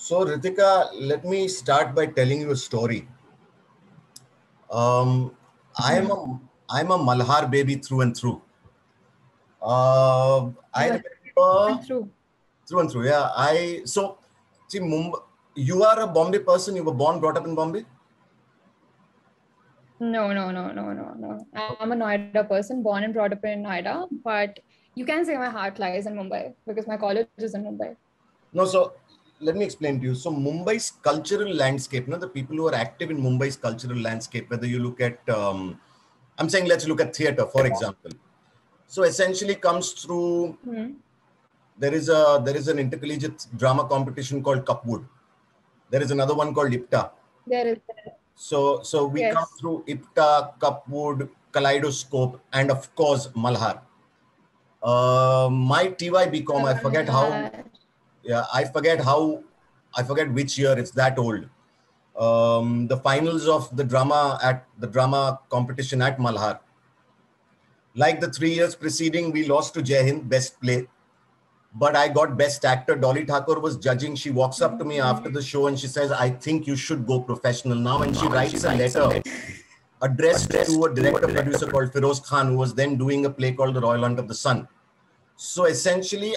So, Ritika, let me start by telling you a story. Um, I'm a Malhar baby through and through. I Well, remember true. through and through. Yeah, see Mumbai. You are a Bombay person. You were born, brought up in Bombay. No. I'm a Noida person, born and brought up in Noida, but you can say my heart lies in Mumbai because my college is in Mumbai. No, so let me explain to you. So Mumbai's cultural landscape, the people who are active in Mumbai's cultural landscape, whether you look at, I'm saying let's look at theatre, for example. So essentially comes through, there is an intercollegiate drama competition called Cupwood. There is another one called IPTA. There is, So we come yes. through IPTA, Cupwood, Kaleidoscope, and of course Malhar. My TY BCom, I forget how. Yeah, I forget which year. It's that old. The finals of the drama competition at Malhar. Like the 3 years preceding, we lost to Jai Hind, best play. But I got best actor. Dolly Thakur was judging. She walks up to me after the show and she says, I think you should go professional now. And she writes a letter addressed to a director producer called Feroz Khan, who was then doing a play called The Royal Hunt of the Sun. So essentially,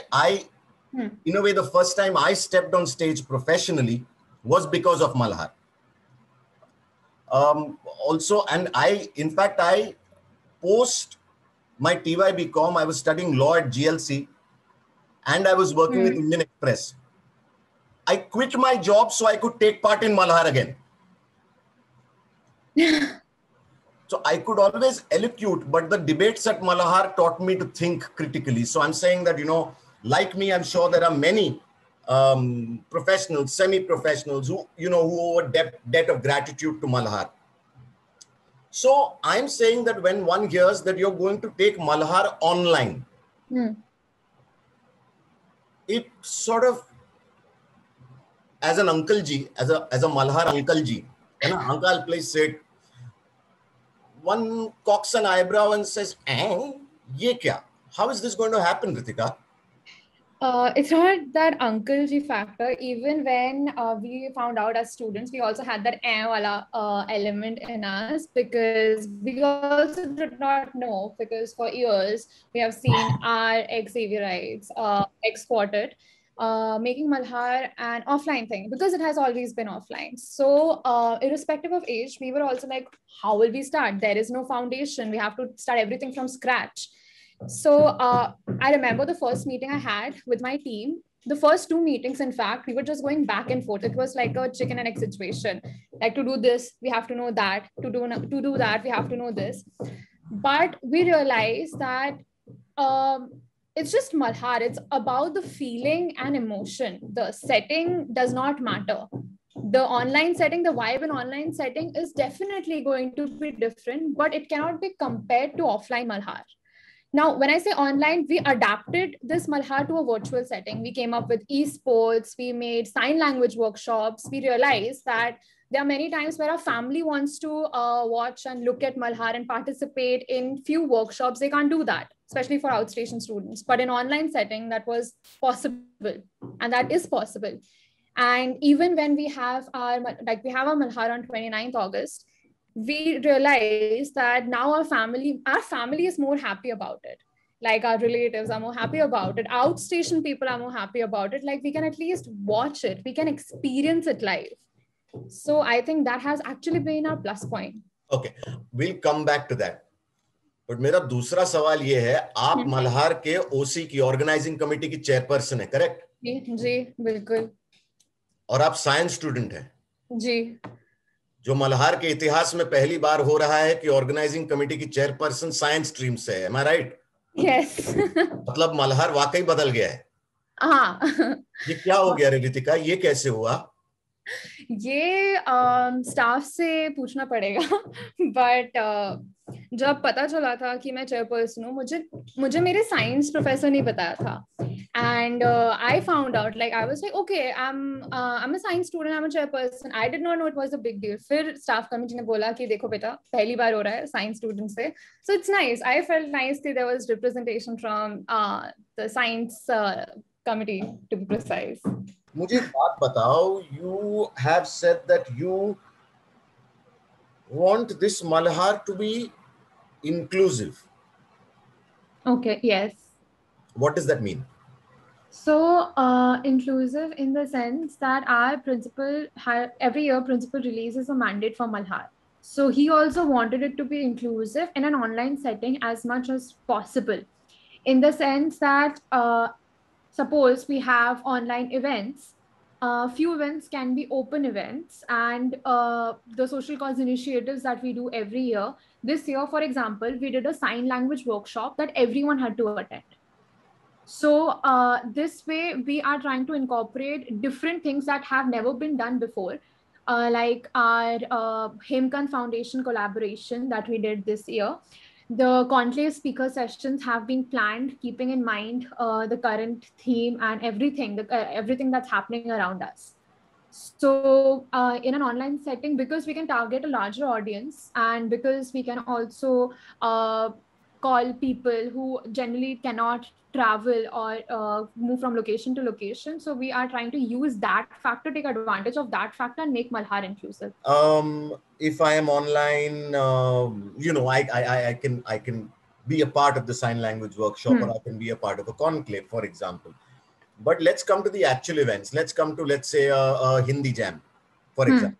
in a way, the first time I stepped on stage professionally was because of Malhar. Also, and in fact, post my TYBCom, I was studying law at GLC and I was working with Indian Express. I quit my job so I could take part in Malhar again. So I could always elocute, but the debates at Malhar taught me to think critically. So I'm saying that, like me, I'm sure there are many professionals, semi-professionals who owe a debt of gratitude to Malhar. So I'm saying that when one hears that you're going to take Malhar online, it sort of, as an uncle ji, as a Malhar uncle ji, uncle, please sit. One cocks an eyebrow and says, ye kya? How is this going to happen, Ritika? It's not that uncle G factor. Even when we found out as students, we also had that wala element in us because we also did not know, because for years we have seen our ex-Xavierites, ex-Quartet, making Malhar an offline thing because it has always been offline. So irrespective of age, we were also like, how will we start? There is no foundation. We have to start everything from scratch. So I remember the first meeting I had with my team. The first 2 meetings, in fact, we were just going back and forth. It was like a chicken and egg situation. Like, to do this, we have to know that. To do that, we have to know this. But we realized that it's just Malhar. It's about the feeling and emotion. The setting does not matter. The online setting, the vibe in online setting is definitely going to be different, but it cannot be compared to offline Malhar. Now, when I say online, we adapted this Malhar to a virtual setting. We came up with esports, we made sign language workshops. We realized that there are many times where a family wants to watch and look at Malhar and participate in few workshops. They can't do that, especially for outstation students. But in online setting, that was possible, and that is possible. And even when we have our Malhar on 29th August, we realize that now our family is more happy about it. Like, our relatives are more happy about it. Outstation people are more happy about it. Like, we can at least watch it. We can experience it live. So I think that has actually been our plus point. Okay, we'll come back to that. But मेरा दूसरा सवाल ये है, आप मल्हार के ओसी की organising committee की chairperson है, करेक्ट? जी बिल्कुल. और आप साइंस स्टूडेंट हैं जी. जो मल्हार के इतिहास में पहली बार हो रहा है कि ऑर्गेनाइजिंग कमेटी की चेयरपर्सन साइंस स्ट्रीम से है. Am I right? Yes. मतलब मल्हार वाकई बदल गया है. हाँ. ये क्या हो गया रितिका? ये कैसे हुआ? ये स्टाफ से पूछना पड़ेगा. बट जब पता चला था कि मैं चेयरपर्सन हूँ, मुझे मेरे साइंस प्रोफेसर ने बताया था. And I found out, like I was like, okay, I am a science student, I am a chairperson. I did not know it was a big deal. फिर स्टाफ कमेटी ने बोला कि देखो बेटा, पहली बार हो रहा है साइंस स्टूडेंट से. So it's nice. I felt nice कि there was representation from the science committee, to be precise. मुझे एक बात बताओ, you have said that you want this Malhar to be inclusive. Okay, yes. What does that mean? So, inclusive in the sense that our principal, every year, principal releases a mandate for Malhar. So, he also wanted it to be inclusive in an online setting as much as possible, in the sense that suppose we have online events, few events can be open events, and the social cause initiatives that we do every year. This year, for example, we did a sign language workshop that everyone had to attend. So this way, we are trying to incorporate different things that have never been done before, like our Hemkan Foundation collaboration that we did this year. The conclave speaker sessions have been planned, keeping in mind the current theme and everything, everything that's happening around us. So in an online setting, because we can target a larger audience, and because we can also call people who generally cannot travel or move from location to location, so we are trying to use that factor, take advantage of that factor, and make Malhar inclusive. If I am online, I can be a part of the sign language workshop, or I can be a part of a conclave, for example. But let's come to the actual events. Let's come to, let's say, a Hindi jam, for example.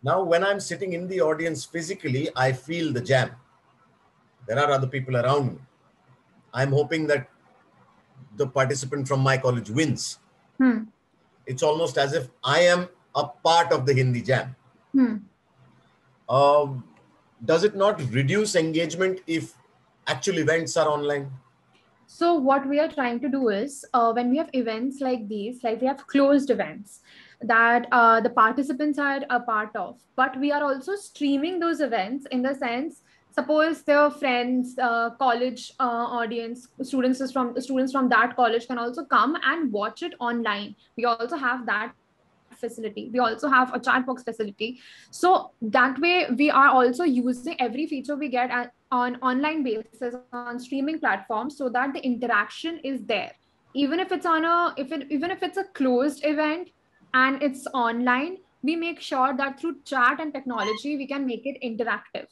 Now, when I'm sitting in the audience physically, I feel the jam. There are other people around me. I'm hoping that the participant from my college wins. It's almost as if I am a part of the Hindi jam. Does it not reduce engagement if actual events are online? So what we are trying to do is, when we have events like these, like we have closed events that the participants are a part of, but we are also streaming those events, in the sense, suppose their friends, college audience, students from that college can also come and watch it online. We also have that facility. We also have a chat box facility. So that way, we are also using every feature we get on online basis, on streaming platforms, so that the interaction is there. Even if it's on a if it even if it's a closed event and it's online, we make sure that through chat and technology we can make it interactive.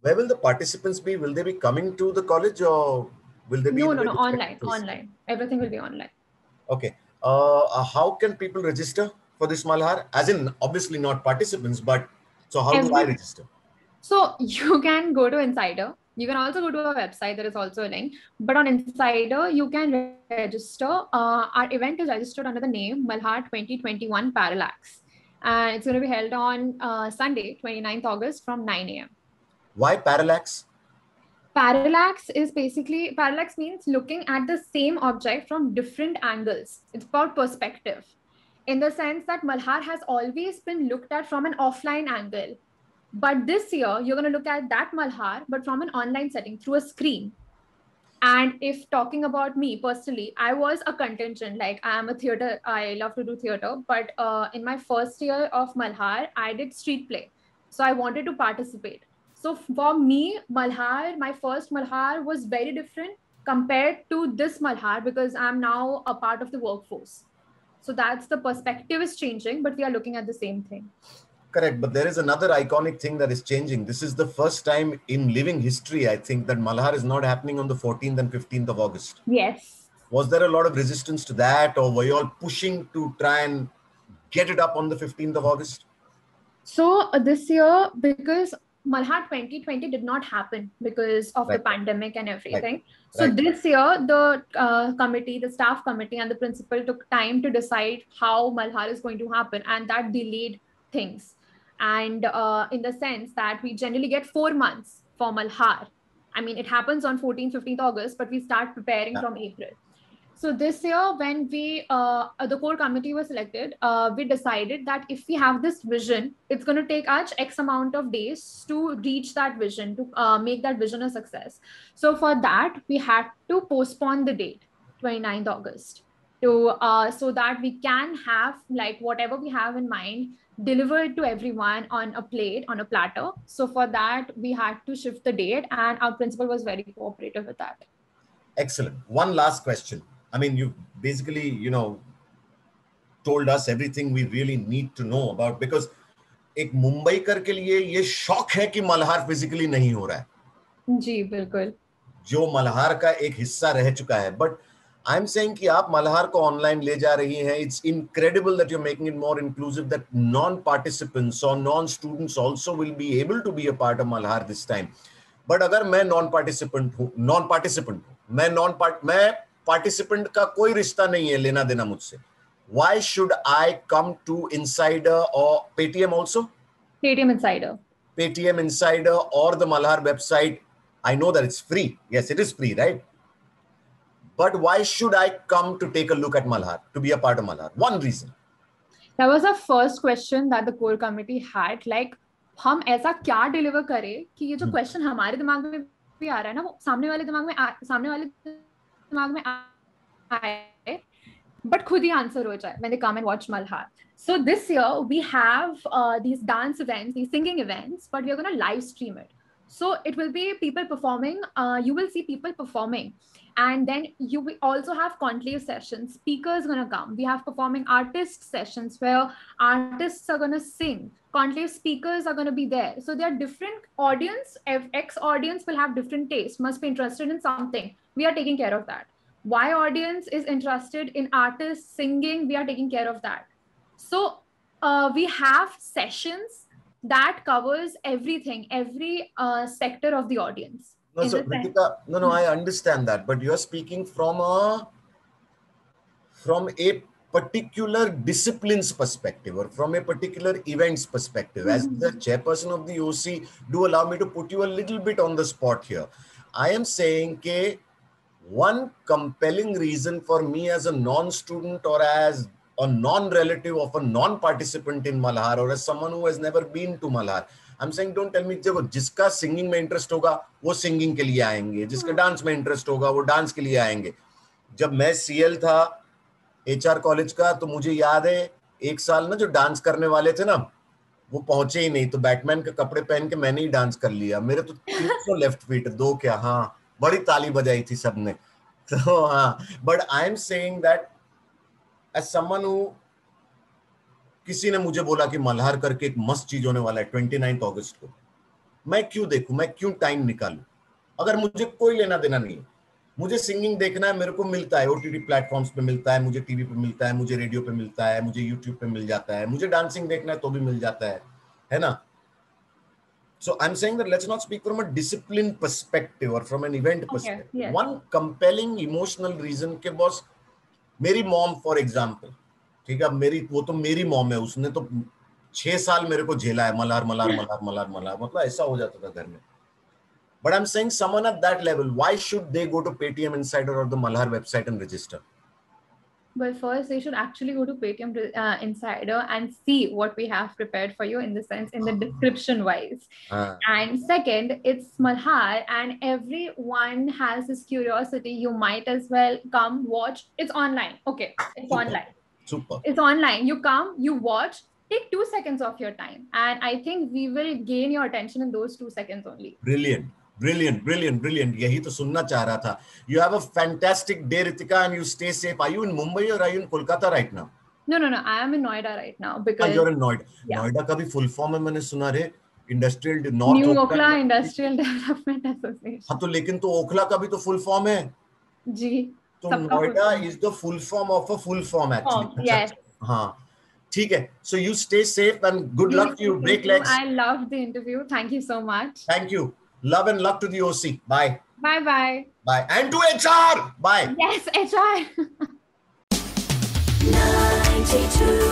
Where will the participants be? Will they be coming to the college, or will they be in No, a no, no, different online, place? online. Everything will be online. Okay. How can people register for this Malhar? As in, obviously not participants, but so how do I Every register? So you can go to Insider. You can also go to our website. There is also a link. But on Insider, you can register. Our event is registered under the name Malhar 2021 Parallax. And it's going to be held on Sunday, 29th August from 9 a.m. Why parallax? Parallax means looking at the same object from different angles. It's about perspective, in the sense that Malhar has always been looked at from an offline angle. But this year, you're going to look at that Malhar, but from an online setting through a screen. And if talking about me personally, I was a contingent, like I am a theater, I love to do theater. But in my first year of Malhar, I did street play. So I wanted to participate. So for me, Malhar, my first Malhar was very different compared to this Malhar, because I'm now a part of the workforce. So that's the perspective is changing, but we are looking at the same thing. Correct, but there is another iconic thing that is changing. This is the first time in living history, I think, that Malhar is not happening on the 14th and 15th of August. Yes. Was there a lot of resistance to that, or were you all pushing to try and get it up on the 15th of August? So this year, because Malhar 2020 did not happen because of the pandemic and everything. So this year, the committee, the staff committee and the principal took time to decide how Malhar is going to happen, and that delayed things. And in the sense that we generally get 4 months for Malhar. I mean, it happens on 14th, 15th August, but we start preparing from April. So this year, when the core committee was selected, we decided that if we have this vision, it's going to take us X amount of days to reach that vision, to make that vision a success. So for that, we had to postpone the date, 29th August, to so that we can have like whatever we have in mind delivered to everyone on a plate, on a platter. So for that, we had to shift the date, and our principal was very cooperative with that. Excellent. One last question. I mean, you basically, told us everything we really need to know about, because एक मुंबईकर के लिए ये शौक है कि Malhar physically नहीं हो रहा है. जी बिल्कुल. जो मल्हार का एक हिस्सा रह चुका है. बट आई एम सेइंग कि आप मल्हार को ऑनलाइन ले जा रही हैं. It's incredible that you are making it more inclusive, that non participants और non students also will be able to be a part of Malhar this time. But अगर मैं मैं पार्टिसिपेंट का कोई रिश्ता नहीं है लेना देना मुझसे. Why should I come to Insider or Paytm also? Paytm Insider. Paytm Insider or the Malhar website. I know that it's free. Yes, it is free, right? But why should I come to take a look at Malhar, to be a part of Malhar? One reason. That was the first question that the core committee had. Like, हम ऐसा क्या deliver करें कि ये जो question हमारे दिमाग में भी आ रहा है ना, वो सामने वाले दिमाग में आए, but खुद ही आंसर हो जाए when they come and watch Malhar. So this year we have these dance events, these singing events, but we are going to live stream it. So it will be people performing. You will see people performing, and then you will also have conclave sessions. Speakers going to come. We have performing artist sessions where artists are going to sing. Conclave speakers are going to be there. So there are different audience. X audience will have different tastes. Must be interested in something. We are taking care of that. Y audience is interested in artists singing. We are taking care of that. So we have sessions that covers everything, every sector of the audience. No, so Ritika, no, I understand that, but you're speaking from a particular discipline's perspective or from a particular event's perspective. As the chairperson of the OC, do allow me to put you a little bit on the spot here. I am saying that one compelling reason for me as a non-student or as a non-relative of a non-participant in Malhar or as someone who has never been to Malhar, I'm saying don't tell me देखो जिसका singing में interest होगा वो singing के लिए आएंगे, जिसका dance में इंटरेस्ट होगा वो डांस के लिए आएंगे. जब मैं सीएल था एचआर कॉलेज का तो मुझे याद है एक साल ना जो डांस करने वाले थे ना वो पहुंचे ही नहीं, तो बैटमैन के कपड़े पहन के मैंने ही डांस कर लिया. मेरे तो 300 लेफ्ट फीट, 2 क्या, हाँ बड़ी ताली बजाई थी सबने. तो हाँ, but I am saying that as someone who, किसी ने मुझे बोला कि मल्हार करके एक मस्त चीज होने वाला है 29 अगस्त को, मैं क्यों देखूं, मैं क्यों टाइम निकालूं अगर मुझे कोई लेना देना नहीं है. मुझे सिंगिंग देखना है, मेरे को मिलता है ओटीटी प्लेटफॉर्म्स पे मिलता है, मुझे टीवी पे मिलता है, मुझे रेडियो पे मिलता है, मुझे यूट्यूब पे मिल जाता है. मुझे डांसिंग देखना है तो भी मिल जाता है ना. So I'm saying that let's not speak from a discipline perspective or from an event perspective. Yeah. One compelling emotional reason के बॉस, मेरी मॉम फॉर एग्जाम्पल, ठीक है, वो तो मेरी मॉम है, उसने तो 6 साल मेरे को झेला है मल्हार, मतलब ऐसा हो जाता था घर में. But I'm saying someone at that level, why should they go to Paytm Insider or the Malhar website and register? Well, first they should actually go to Paytm Insider and see what we have prepared for you in the sense, in the description wise. And second, it's Malhar and everyone has this curiosity. You might as well come watch. It's online. Okay, it's Super. Online. Super. It's online. You come, you watch, take 2 seconds of your time. And I think we will gain your attention in those 2 seconds only. Brilliant. यही तो सुनना चाह रहा था. You have a fantastic day, Ritika, and you stay safe. Are you in Mumbai or are you in Kolkata right now? No. I am in Noida right now because you're in Noida. Yeah. Noida का भी full form है, मैंने सुना रे, Industrial North New Okhla Industrial Development Association. हाँ तो लेकिन तो ओखला का भी तो full form है. जी. तो Noida is the full form of a full form actually. Yes. हाँ. ठीक है. So you stay safe and good luck to you. Break legs. I loved the interview. Thank you so much. Thank you. Love and luck to the OC. Bye. Bye. And to HR. Bye. Yes, HR. 92